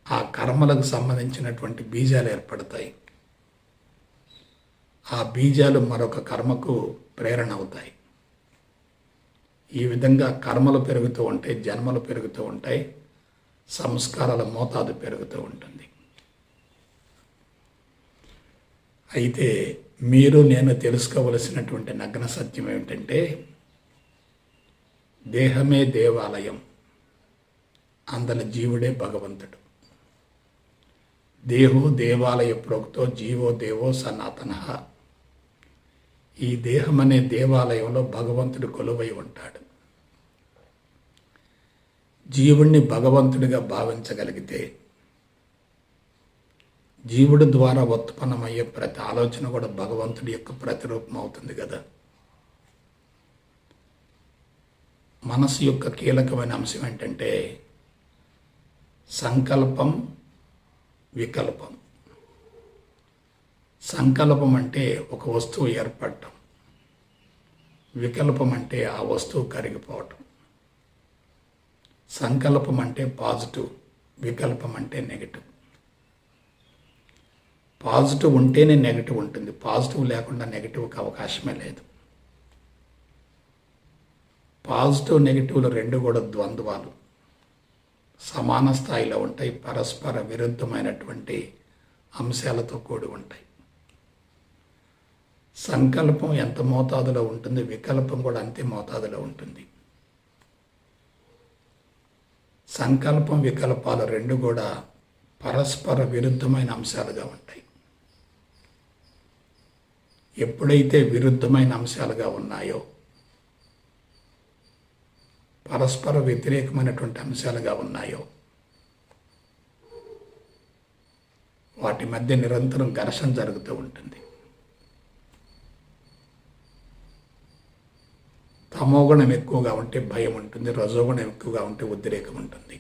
Speaker 1: ఆ కర్మలకు సంబంధించినటువంటి బీజాలు ఏర్పడతాయి. ఆ బీజాలు మరొక కర్మకు ప్రేరణ అవుతాయి. ఈ విధంగా కర్మలు పెరుగుతూ ఉంటాయి, జన్మలు పెరుగుతూ ఉంటాయి, సంస్కారాల మోతాదు పెరుగుతూ ఉంటుంది. అయితే మీరు నేను తెలుసుకోవలసినటువంటి నగ్న సత్యం ఏమిటంటే, దేహమే దేవాలయం, అందల జీవుడే భగవంతుడు. దేహో దేవాలయ ప్రోక్తో జీవో దేవో సనాతన. ఈ దేహం అనే దేవాలయంలో భగవంతుడు కొలువై ఉంటాడు. జీవుణ్ణి భగవంతుడిగా భావించగలిగితే జీవుడి ద్వారా ఉత్పన్నమయ్యే ప్రతి ఆలోచన కూడా భగవంతుడి యొక్క ప్రతిరూపం అవుతుంది కదా. మనసు యొక్క కీలకమైన అంశం ఏంటంటే సంకల్పం, వికల్పం. సంకల్పం అంటే ఒక వస్తువు ఏర్పడటం, వికల్పం అంటే ఆ వస్తువు కరిగిపోవటం. సంకల్పం అంటే పాజిటివ్, వికల్పం అంటే నెగిటివ్. పాజిటివ్ ఉంటేనే నెగిటివ్ ఉంటుంది, పాజిటివ్ లేకుండా నెగిటివ్కి అవకాశమే లేదు. పాజిటివ్, నెగిటివ్లు రెండు కూడా ద్వంద్వాలు, సమాన స్థాయిలో ఉంటాయి, పరస్పర విరుద్ధమైనటువంటి అంశాలతో కూడి ఉంటాయి. సంకల్పం ఎంత మోతాదులో ఉంటుంది, వికల్పం కూడా అంతే మోతాదులో ఉంటుంది. సంకల్పం, వికల్పాలు రెండు కూడా పరస్పర విరుద్ధమైన అంశాలుగా ఉంటాయి. ఎప్పుడైతే విరుద్ధమైన అంశాలుగా ఉన్నాయో, పరస్పర వ్యతిరేకమైనటువంటి అంశాలుగా ఉన్నాయో, వాటి మధ్య నిరంతరం ఘర్షణ జరుగుతూ ఉంటుంది. తమోగుణం ఎక్కువగా ఉంటే భయం ఉంటుంది, రజోగుణం ఎక్కువగా ఉంటే ఉద్రేకం ఉంటుంది.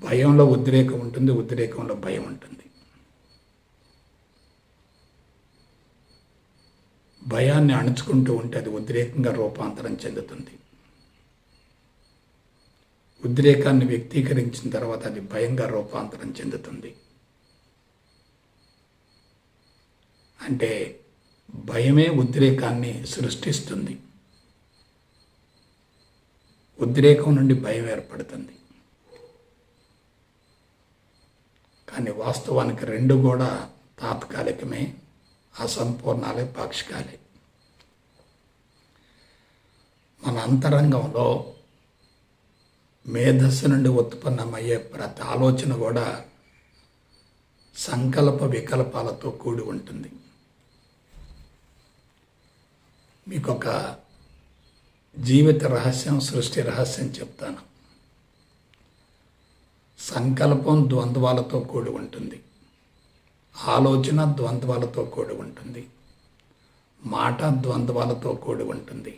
Speaker 1: భయంలో ఉద్రేకం ఉంటుంది, ఉద్రేకంలో భయం ఉంటుంది. భయాన్ని అణుచుకుంటూ ఉంటే అది ఉద్రేకంగా రూపాంతరం చెందుతుంది. ఉద్రేకాన్ని వ్యక్తీకరించిన తర్వాత అది భయంగా రూపాంతరం చెందుతుంది. అంటే భయమే ఉద్రేకాన్ని సృష్టిస్తుంది. ఉద్రేకం నుండి భయం ఏర్పడుతుంది. కానీ వాస్తవానికి రెండు కూడా తాత్కాలికమే, అసంపూర్ణాలే, పాక్షికాలే. మన అంతరంగంలో మేధస్సు నుండి ఉత్పన్నమయ్యే ప్రతి ఆలోచన కూడా సంకల్ప వికల్పాలతో కూడి ఉంటుంది. మీకు ఒక జీవిత రహస్యం, సృష్టి రహస్యం చెప్తాను. సంకల్పం ద్వంద్వాలతో కూడి ఉంటుంది, ఆలోచన ద్వంద్వాలతో కూడి ఉంటుంది, మాట ద్వంద్వాలతో కూడి ఉంటుంది,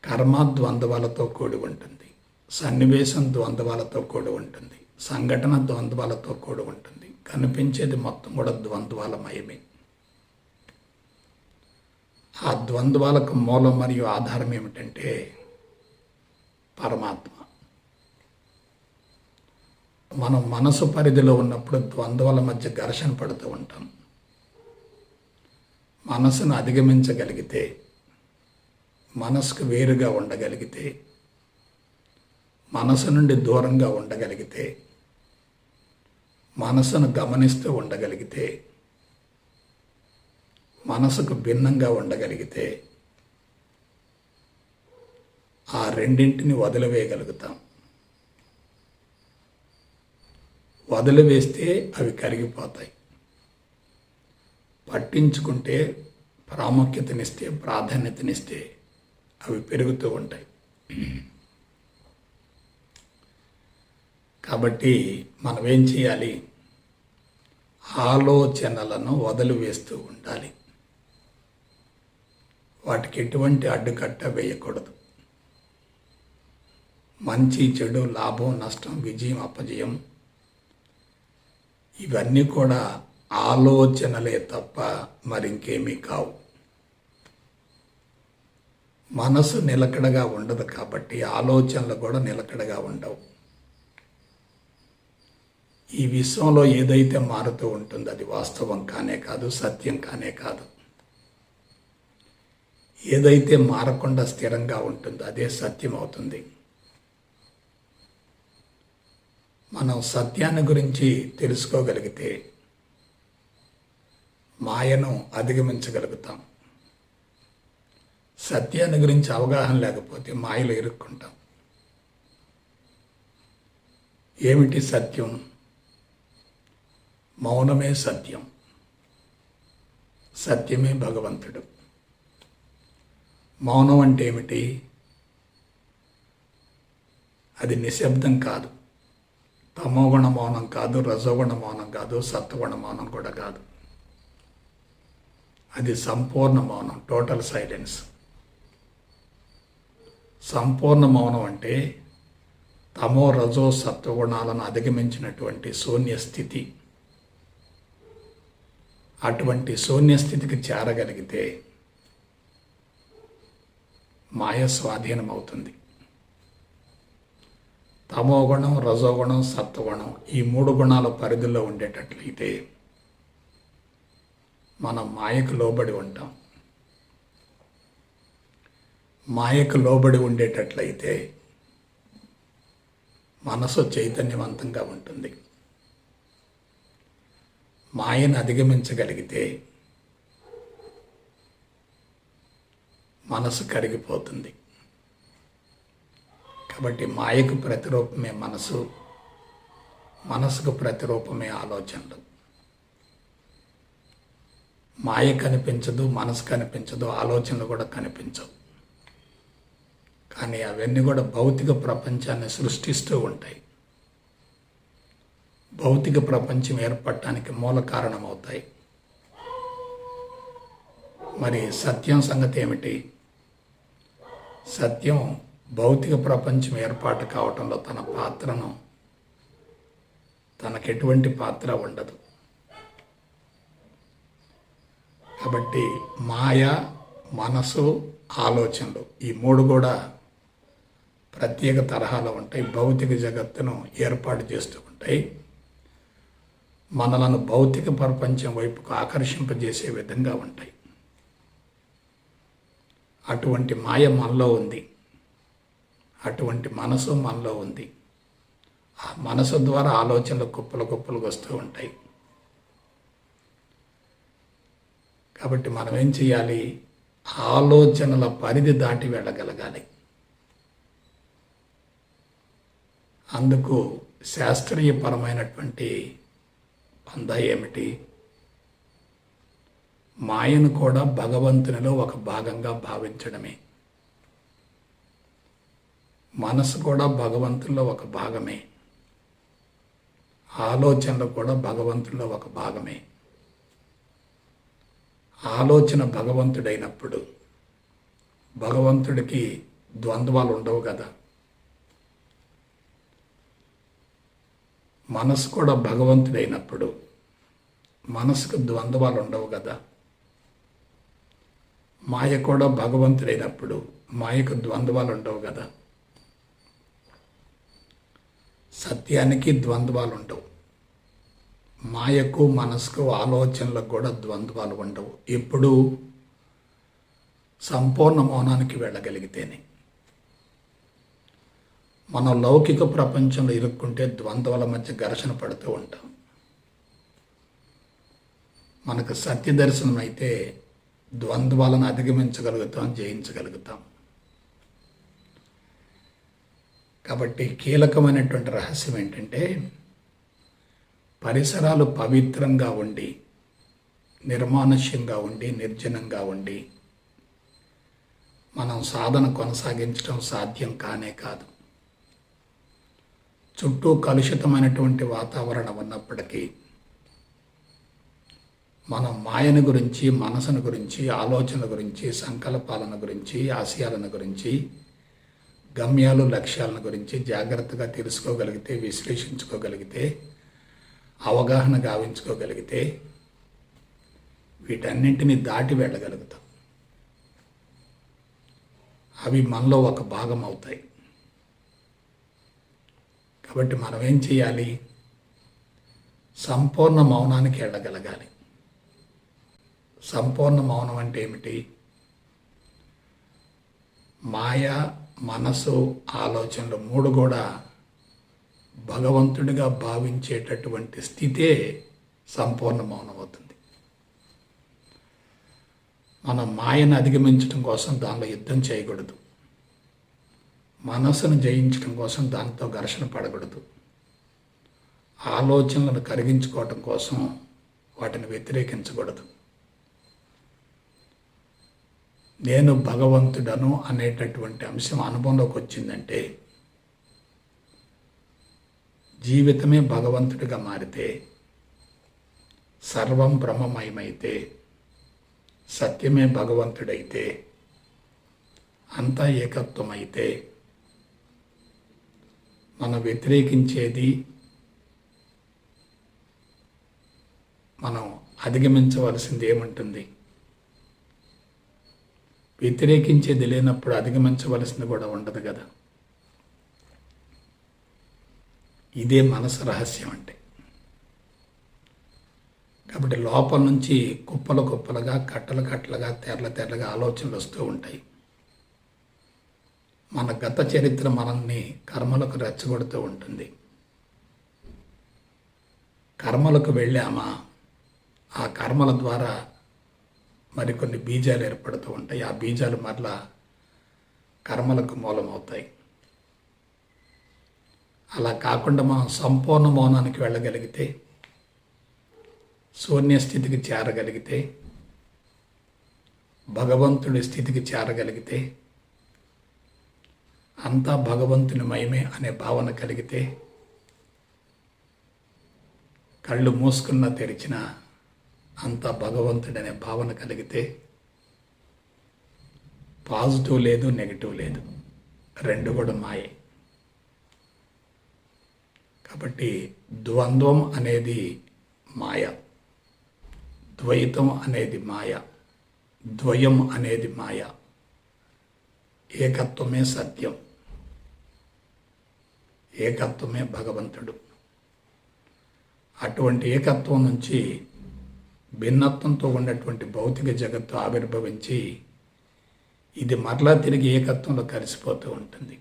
Speaker 1: కర్మ ద్వంద్వాలతో కూడి ఉంటుంది, సన్నివేశం ద్వంద్వాలతో కూడి ఉంటుంది, సంఘటన ద్వంద్వాలతో కూడి ఉంటుంది. కనిపించేది మొత్తం కూడా ద్వంద్వాలమయమే. ఆ ద్వంద్వాలకు మూలం మరియు ఆధారం ఏమిటంటే పరమాత్మ. మనం మనసు పరిధిలో ఉన్నప్పుడు ద్వంద్వాల మధ్య ఘర్షణ పడుతూ ఉంటాం. మనసును అధిగమించగలిగితే, మనసుకు వేరుగా ఉండగలిగితే, మనసు నుండి దూరంగా ఉండగలిగితే, మనసును గమనిస్తూ ఉండగలిగితే, మనసుకు భిన్నంగా ఉండగలిగితే ఆ రెండింటిని వదిలివేయగలుగుతాం. వదిలివేస్తే అవి కరిగిపోతాయి. పట్టించుకుంటే, ప్రాముఖ్యతనిస్తే, ప్రాధాన్యతనిస్తే అవి పెరుగుతూ ఉంటాయి. కాబట్టి మనం ఏం చేయాలి? ఆలోచనలను వదిలివేస్తూ ఉండాలి. వాటికి ఎటువంటి అడ్డుకట్ట వేయకూడదు. మంచి చెడు, లాభం నష్టం, విజయం అపజయం ఇవన్నీ కూడా ఆలోచనలే తప్ప మరింకేమీ కావు. మనసు నిలకడగా ఉండదు కాబట్టి ఆలోచనలు కూడా నిలకడగా ఉండవు. ఈ విశ్వంలో ఏదైతే మారుతూ ఉంటుందో అది వాస్తవం కానే కాదు, సత్యం కానే కాదు. ఏదైతే మారకుండా స్థిరంగా ఉంటుందో అదే సత్యం అవుతుంది. మనం సత్యాన్ని గురించి తెలుసుకోగలిగితే మాయను అధిగమించగలుగుతాం. సత్యాన్ని గురించి అవగాహన లేకపోతే మాయలో ఇరుక్కుంటాం. ఏమిటి సత్యం? మౌనమే సత్యం, సత్యమే భగవంతుడు. మౌనం అంటే ఏమిటి? అది నిశ్శబ్దం కాదు, తమోగుణ మౌనం కాదు, రజోగుణ మౌనం కాదు, సత్వగుణ మౌనం కూడా కాదు. అది సంపూర్ణ మౌనం, టోటల్ సైలెన్స్. సంపూర్ణ మౌనం అంటే తమో రజో సత్వగుణాలను అధిగమించినటువంటి శూన్య స్థితి. అటువంటి శూన్యస్థితికి చేరగలిగితే మాయ స్వాధీనం అవుతుంది. తమోగుణం, రజోగుణం, సత్వగుణం ఈ 3 గుణాల పరిధిలో ఉండేటట్లయితే మనం మాయకు లోబడి ఉంటాం. మాయకు లోబడి ఉండేటట్లయితే మనసు చైతన్యవంతంగా ఉంటుంది. మాయను అధిగమించగలిగితే మనసు కరిగిపోతుంది. కాబట్టి మాయకు ప్రతిరూపమే మనసు, మనసుకు ప్రతిరూపమే ఆలోచనలు. మాయ కనిపించదు, మనసు కనిపించదు, ఆలోచనలు కూడా కనిపించవు. కానీ అవన్నీ కూడా భౌతిక ప్రపంచాన్ని సృష్టిస్తూ ఉంటాయి. భౌతిక ప్రపంచం ఏర్పడటానికి మూల కారణమవుతాయి. మరి సత్యం సంగతి ఏమిటి? సత్యం భౌతిక ప్రపంచం ఏర్పాటు కావటంలో తనకెటువంటి పాత్ర ఉండదు. కాబట్టి మాయ, మనసు, ఆలోచనలు ఈ మూడు కూడా ప్రత్యేక తరహాలో ఉంటాయి. భౌతిక జగత్తును ఏర్పాటు చేస్తూ ఉంటాయి. మనలను భౌతిక ప్రపంచం వైపుకు ఆకర్షింపజేసే విధంగా ఉంటాయి. అటువంటి మాయ మనలో ఉంది, అటువంటి మనసు మనలో ఉంది. ఆ మనసు ద్వారా ఆలోచనలు కుప్పలుగా వస్తూ ఉంటాయి. కాబట్టి మనం ఏం చేయాలి? ఆలోచనల పరిధి దాటి వెళ్ళగలగాలి. అందుకు శాస్త్రీయపరమైనటువంటి పందా ఏమిటి? మాయను కూడా భగవంతునిలో ఒక భాగంగా భావించడమే. మనసు కూడా భగవంతుల్లో ఒక భాగమే. ఆలోచనలు కూడా భగవంతుల్లో ఒక భాగమే. ఆలోచన భగవంతుడైనప్పుడు భగవంతుడికి ద్వంద్వాలు ఉండవు కదా. మనసు కూడా భగవంతుడైనప్పుడు మనసుకు ద్వంద్వాలు ఉండవు కదా. మాయ కూడా భగవంతుడైనప్పుడు మాయకు ద్వంద్వాలు ఉండవు కదా. సత్యానికి ద్వంద్వాలు ఉండవు. మాయకు, మనసుకు, ఆలోచనలకు కూడా ద్వంద్వాలు ఉండవు. ఎప్పుడు సంపూర్ణ మౌనానికి వెళ్ళగలిగితేనే. మనం లౌకిక ప్రపంచంలో ఇరుక్కుంటే ద్వంద్వాల మధ్య ఘర్షణ పడుతూ ఉంటాం. మనకు సత్య దర్శనం అయితే ద్వంద్వాలను అధిగమించగలుగుతాం, జయించగలుగుతాం. కాబట్టి కీలకమైనటువంటి రహస్యం ఏంటంటే, పరిసరాలు పవిత్రంగా ఉండి, నిర్మానుష్యంగా ఉండి, నిర్జనంగా ఉండి మనం సాధన కొనసాగించడం సాధ్యం కానే కాదు. చుట్టూ కలుషితమైనటువంటి వాతావరణం ఉన్నప్పటికీ మనం మాయను గురించి, మనసును గురించి, ఆలోచనల గురించి, సంకల్పాలను గురించి, ఆశయాలను గురించి, గమ్యాలు, లక్ష్యాలను గురించి జాగ్రత్తగా తెలుసుకోగలిగితే, విశ్లేషించుకోగలిగితే, అవగాహన గావించుకోగలిగితే వీటన్నింటినీ దాటి వెళ్ళగలుగుతాం. అవి మనలో ఒక భాగం అవుతాయి. కాబట్టి మనం ఏం చేయాలి? సంపూర్ణ మౌనానికి వెళ్ళగలగాలి. సంపూర్ణ మౌనం అంటే ఏమిటి? మాయ, మనసు, ఆలోచనలు మూడు కూడా భగవంతుడిగా భావించేటటువంటి స్థితే సంపూర్ణ మౌనం అవుతుంది. మనం మాయను అధిగమించడం కోసం దానిలో యుద్ధం చేయకూడదు. మనసును జయించడం కోసం దానితో ఘర్షణ పడకూడదు. ఆలోచనలను కరిగించుకోవటం కోసం వాటిని వ్యతిరేకించకూడదు. నేను భగవంతుడను అనేటటువంటి అంశం అనుభవంలోకి వచ్చిందంటే, జీవితమే భగవంతుడిగా మారితే, సర్వం బ్రహ్మమయమైతే, సత్యమే భగవంతుడైతే, అంతా ఏకత్వమైతే, మనం వ్యతిరేకించేది, మనం అధిగమించవలసింది ఏముంటుంది? వ్యతిరేకించేది లేనప్పుడు అధిగమించవలసింది కూడా ఉండదు కదా. ఇదే మనసు రహస్యం అంటే. కాబట్టి లోపల నుంచి కుప్పలుగా, కట్టలుగా, తెరలుగా ఆలోచనలు వస్తూ ఉంటాయి. మన గత చరిత్ర మనల్ని కర్మలకు రెచ్చగొడుతూ ఉంటుంది. కర్మలకు వెళ్ళామా, ఆ కర్మల ద్వారా మరికొన్ని బీజాలు ఏర్పడుతూ ఉంటాయి. ఆ బీజాలు మరలా కర్మలకు మూలమవుతాయి. అలా కాకుండా మనం సంపూర్ణ మౌనానికి వెళ్ళగలిగితే, శూన్య స్థితికి చేరగలిగితే, భగవంతుడి స్థితికి చేరగలిగితే, అంతా భగవంతుని మయమే అనే భావన కలిగితే, కళ్ళు మూసుకున్నా తెరిచినా అంతా భగవంతుడనే భావన కలిగితే, పాజిటివ్ లేదు, నెగిటివ్ లేదు, రెండు కూడా మాయే. కాబట్టి ద్వంద్వం అనేది మాయ, ద్వైతం అనేది మాయ, ద్వయం అనేది మాయ, ఏకత్వమే సత్యం, ఏకత్వమే భగవంతుడు. అటువంటి ఏకత్వం నుంచి భిన్నత్వంతో ఉన్నటువంటి భౌతిక జగత్తు ఆవిర్భవించి ఇది మరలా తిరిగి ఏకత్వంలో కలిసిపోతూ ఉంటుంది.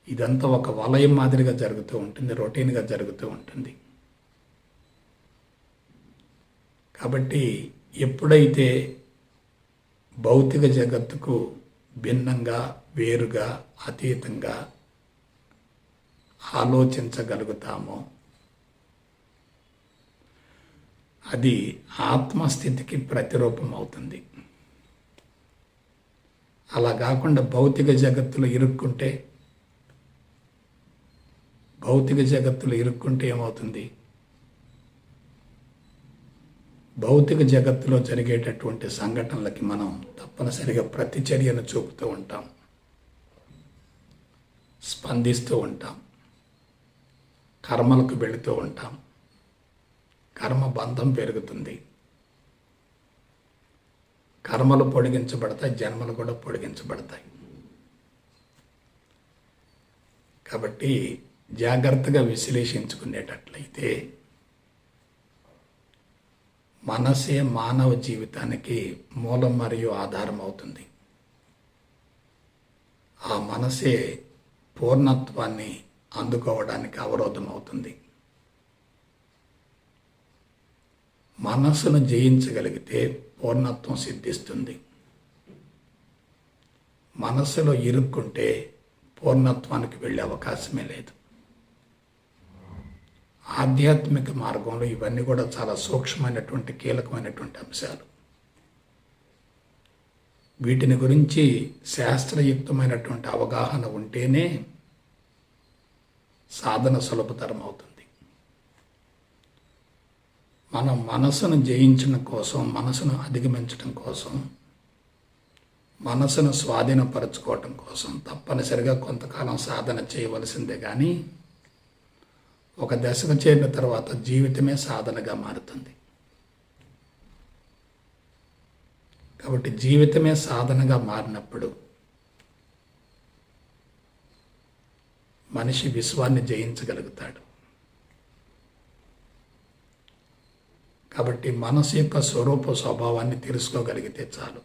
Speaker 1: ఇదంతా ఒక వలయం మాదిరిగా జరుగుతూ ఉంటుంది, రొటీన్గా జరుగుతూ ఉంటుంది. కాబట్టి ఎప్పుడైతే భౌతిక జగత్తుకు భిన్నంగా, వేరుగా, అతీతంగా ఆలోచించగలుగుతామో అది ఆత్మస్థితికి ప్రతిరూపం అవుతుంది. అలా కాకుండా భౌతిక జగత్తులో ఇరుక్కుంటే ఏమవుతుంది? భౌతిక జగత్తులో జరిగేటటువంటి సంఘటనలకి మనం తప్పనిసరిగా ప్రతిచర్యను చూపుతూ ఉంటాం, స్పందిస్తూ ఉంటాం, కర్మలకు వెళుతూ ఉంటాం, కర్మ బంధం పెరుగుతుంది, కర్మలు పొడిగించబడతాయి, జన్మలు కూడా పొడిగించబడతాయి. కాబట్టి జాగ్రత్తగా విశ్లేషించుకునేటట్లయితే మనసే మానవ జీవితానికి మూలం మరియు ఆధారం అవుతుంది. ఆ మనసే పూర్ణత్వాన్ని అందుకోవడానికి అవరోధం అవుతుంది. మనస్సును జయించగలిగితే పూర్ణత్వం సిద్ధిస్తుంది. మనస్సులో ఇరుక్కుంటే పూర్ణత్వానికి వెళ్ళే అవకాశమే లేదు. ఆధ్యాత్మిక మార్గంలో ఇవన్నీ కూడా చాలా సూక్ష్మమైనటువంటి కీలకమైనటువంటి అంశాలు. వీటిని గురించి శాస్త్రయుక్తమైనటువంటి అవగాహన ఉంటేనే సాధన సులభతరం అవుతుంది. మనం మనసును జయించడం కోసం, మనసును అధిగమించడం కోసం, మనసును స్వాధీనపరచుకోవటం కోసం తప్పనిసరిగా కొంతకాలం సాధన చేయవలసిందే. కానీ ఒక దశకు చేరిన తర్వాత జీవితమే సాధనగా మారుతుంది. కాబట్టి జీవితమే సాధనగా మారినప్పుడు మనిషి విశ్వాన్ని జయించగలుగుతాడు. కాబట్టి మనసు యొక్క స్వరూప స్వభావాన్ని తెలుసుకోగలిగితే చాలు.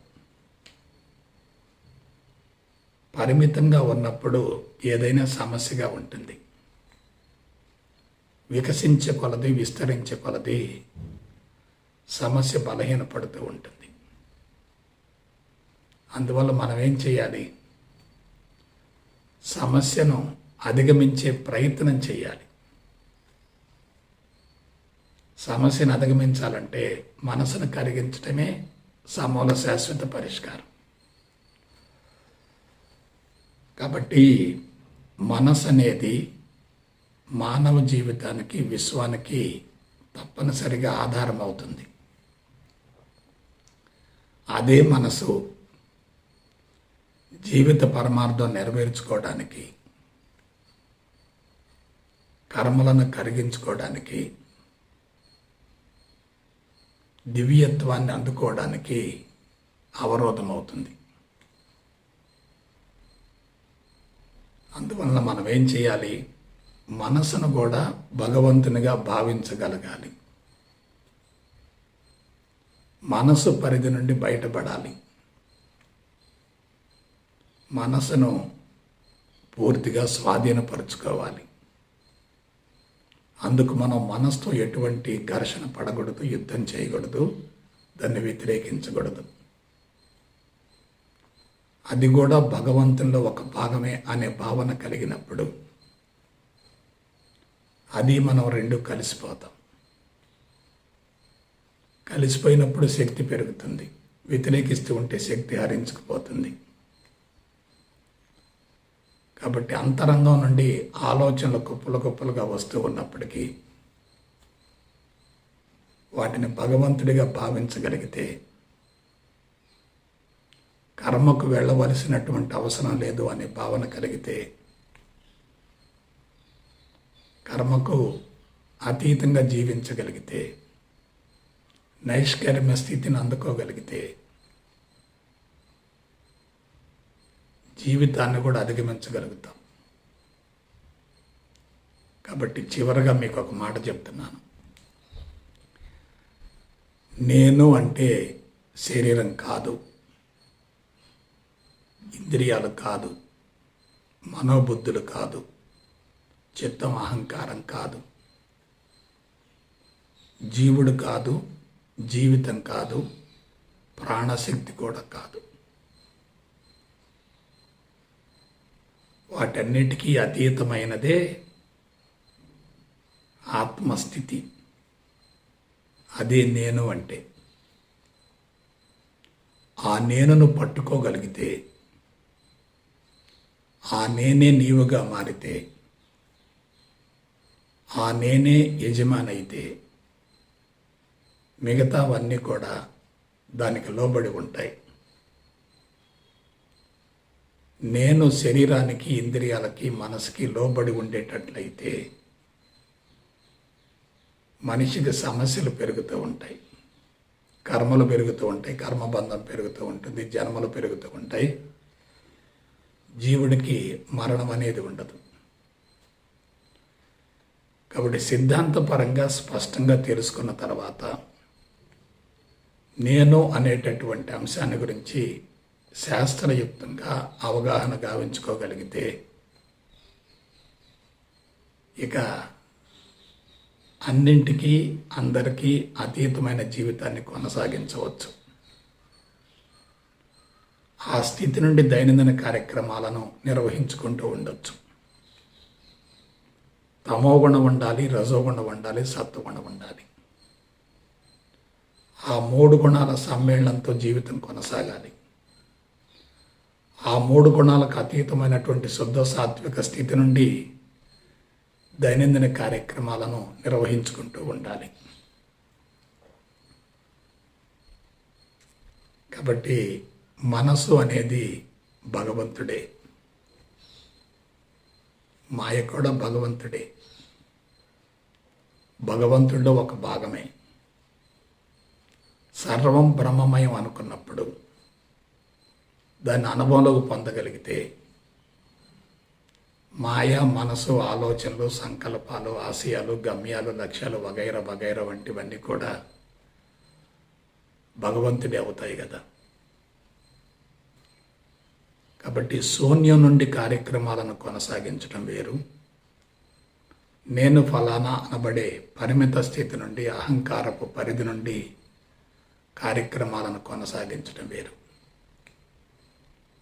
Speaker 1: పరిమితంగా ఉన్నప్పుడు ఏదైనా సమస్యగా ఉంటుంది. వికసించే కొలది, విస్తరించే కొలది సమస్య బలహీనపడుతూ ఉంటుంది. అందువల్ల మనం ఏం చేయాలి? సమస్యను అధిగమించే ప్రయత్నం చేయాలి. సమస్యను అధిగమించాలంటే మనసును కరిగించడమే సమూల శాశ్వత పరిష్కారం. కాబట్టి మనసు అనేది మానవ జీవితానికి, విశ్వానికి తప్పనిసరిగా ఆధారం అవుతుంది. అదే మనసు జీవిత పరమార్థం నెరవేర్చుకోవడానికి, కర్మలను కరిగించుకోవడానికి, దివ్యత్వాన్ని అందుకోవడానికి అవరోధం అవుతుంది. అందువల్ల మనం ఏం చేయాలి? మనసును కూడా భగవంతునిగా భావించగలగాలి. మనసు పరిధి నుండి బయటపడాలి. మనసును పూర్తిగా స్వాధీనపరుచుకోవాలి. అందుకు మనం మనసుతో ఎటువంటి ఘర్షణ పడకూడదు, యుద్ధం చేయకూడదు, దాన్ని వ్యతిరేకించకూడదు. అది కూడా భగవంతునిలో ఒక భాగమే అనే భావన కలిగినప్పుడు అది మనం రెండు కలిసిపోతాం. కలిసిపోయినప్పుడు శక్తి పెరుగుతుంది, వ్యతిరేకిస్తూ ఉంటే శక్తి హరించుకుపోతుంది. కాబట్టి అంతరంగం నుండి ఆలోచనలు కుప్పలుగా వస్తూ ఉన్నప్పటికీ వాటిని భగవంతుడిగా భావించగలిగితే కర్మకు వెళ్ళవలసినటువంటి అవసరం లేదు అనే భావన కలిగితే, కర్మకు అతీతంగా జీవించగలిగితే, నైష్కర్మ్య స్థితిని అందుకోగలిగితే జీవితాన్ని కూడా అధిగమించగలుగుతాం. కాబట్టి చివరగా మీకు ఒక మాట చెప్తున్నాను. నేను అంటే శరీరం కాదు, ఇంద్రియాలు కాదు, మనోబుద్ధులు కాదు, చిత్తం అహంకారం కాదు, జీవుడు కాదు, జీవితం కాదు, ప్రాణశక్తి కూడా కాదు. వాటన్నిటికీ అతీతమైనదే ఆత్మస్థితి. అదే నేను అంటే. ఆ నేనును పట్టుకోగలిగితే, ఆ నేనే నీవుగా మారితే, ఆ నేనే యజమానైతే మిగతావన్నీ కూడా దానికి లోబడి ఉంటాయి. నేను శరీరానికి, ఇంద్రియాలకి, మనసుకి లోబడి ఉండేటట్లయితే మనిషికి సమస్యలు పెరుగుతూ ఉంటాయి, కర్మలు పెరుగుతూ ఉంటాయి, కర్మబంధం పెరుగుతూ ఉంటుంది, జన్మలు పెరుగుతూ ఉంటాయి. జీవుడికి మరణం అనేది ఉండదు. కాబట్టి సిద్ధాంతపరంగా స్పష్టంగా తెలుసుకున్న తర్వాత నేను అనేటటువంటి అంశాన్ని గురించి శాస్త్రయుక్తంగా అవగాహన గావించుకోగలిగితే ఇక అన్నింటికీ అందరికీ అతీతమైన జీవితాన్ని కొనసాగించవచ్చు. ఆ స్థితి నుండి దైనందిన కార్యక్రమాలను నిర్వహించుకుంటూ ఉండొచ్చు. తమోగుణం ఉండాలి, రజోగుణం ఉండాలి, సత్వగుణం ఉండాలి. ఆ 3 గుణాల సమ్మేళనంతో జీవితం కొనసాగాలి. ఆ 3 గుణాలకు అతీతమైనటువంటి శుద్ధ సాత్విక స్థితి నుండి దైనందిన కార్యక్రమాలను నిర్వహించుకుంటూ ఉండాలి. కాబట్టి మనసు అనేది భగవంతుడే, మాయ కూడా భగవంతుడే, భగవంతుడిలో ఒక భాగమే. సర్వం బ్రహ్మమయం అనుకున్నప్పుడు, దాన్ని అనుభవంలోకి పొందగలిగితే మాయ, మనసు, ఆలోచనలు, సంకల్పాలు, ఆశయాలు, గమ్యాలు, లక్ష్యాలు వగైరా వగైరా వంటివన్నీ కూడా భగవంతుడే అవుతాయి కదా. కాబట్టి శూన్యం నుండి కార్యక్రమాలను కొనసాగించడం వేరు, నేను ఫలానా అనబడే పరిమిత స్థితి నుండి, అహంకారపు పరిధి నుండి కార్యక్రమాలను కొనసాగించడం వేరు.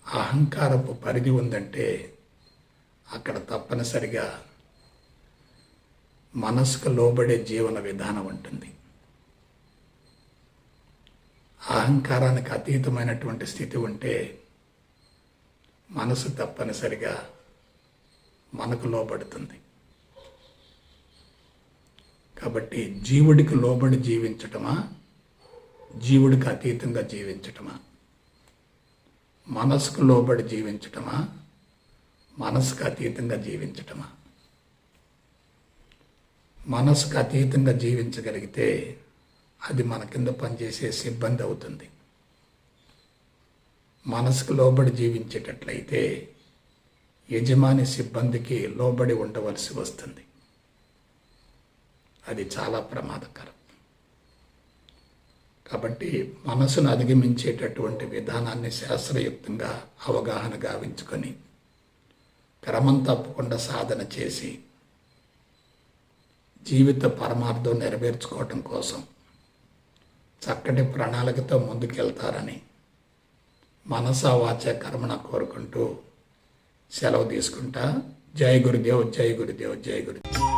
Speaker 1: అహంకారపు పరిధి ఉందంటే అక్కడ తప్పనిసరిగా మనసుకు లోబడే జీవన విధానం ఉంటుంది. అహంకారానికి అతీతమైనటువంటి స్థితి ఉంటే మనసు తప్పనిసరిగా మనకు లోబడుతుంది. కాబట్టి జీవుడికి లోబడి జీవించటమా, జీవుడికి అతీతంగా జీవించటమా? మనసుకు లోబడి జీవించటమా, మనసుకు అతీతంగా జీవించటమా? మనసుకు అతీతంగా జీవించగలిగితే అది మన కింద పనిచేసే సిబ్బంది అవుతుంది. మనసుకు లోబడి జీవించేటట్లయితే యజమాని సిబ్బందికి లోబడి ఉండవలసి వస్తుంది. అది చాలా ప్రమాదకరం. కాబట్టి మనసును అధిగమించేటటువంటి విధానాన్ని శాస్త్రయుక్తంగా అవగాహన గావించుకొని క్రమం తప్పకుండా సాధన చేసి జీవిత పరమార్థం నెరవేర్చుకోవటం కోసం చక్కటి ప్రణాళికతో ముందుకెళ్తారని మనస వాచ కర్మణ కోరుకుంటూ సెలవు తీసుకుంటా. జై గురుదేవ్, జై గురుదేవ్, జై గురుదేవ్.